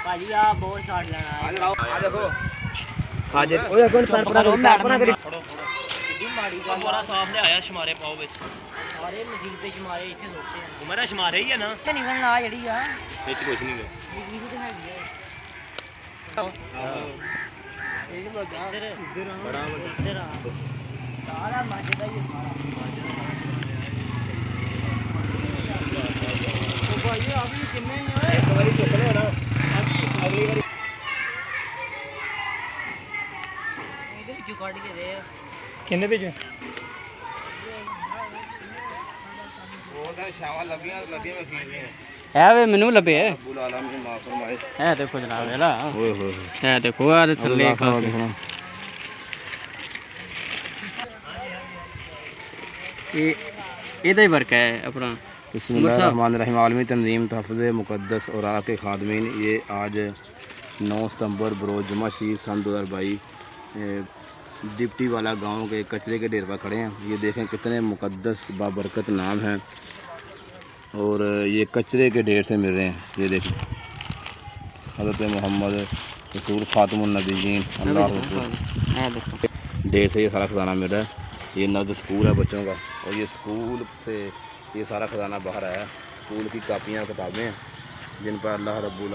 भाजी आप बहुत शॉट लेना है। आ देखो आज ओए कौन सर पूरा करी कितनी माड़ी का हमारा साफ ले आया शमारे पाओ विच सारे मशीन पे शमारे इतने लोटे हैं। हमारा शमारे ही है ना ते निकलना आ जड़ी आ विच कुछ नहीं है ये तो है ये बगा इधर बड़ा इधर सारा माजदा ही सारा तो भाई अभी कितने हैं एक बारी चुक लो ना अगली बारी इधर क्यों काट के दे किन्ने भेजे वो तो शावा लबियां में खींच रहे हैं है वे मेनू लबे है अब्बुल आलम की माफ फरमाए। है देखो जनाब वेला ओए होए है देखो यार थल्ले ये इधर ही वर्क है अपना बिस्मिल्लाहिर्रहमानिर्रहीम। आलमी तंजीम तहफ़्ज़ मुक़द्दस और आके खादमीन, ये आज 9 सितंबर बरोज़ जुमा शरीफ सन 2022 डिप्टी वाला गांव के कचरे के ढेर पर खड़े हैं। ये देखें कितने मुक़द्दस बाबरकत नाम हैं और ये कचरे के ढेर से मिल रहे हैं। ये देखें हज़रत मोहम्मद रसूल ख़ातमुन नबीयीन अल्लाह ढेर से ये सारा खजाना मिल रहा है। ये नज़र स्कूल है बच्चों का और ये स्कूल से ये सारा खजाना बाहर आया। स्कूल की कापियाँ किताबें हैं जिन पर अल्लाह रब्बुल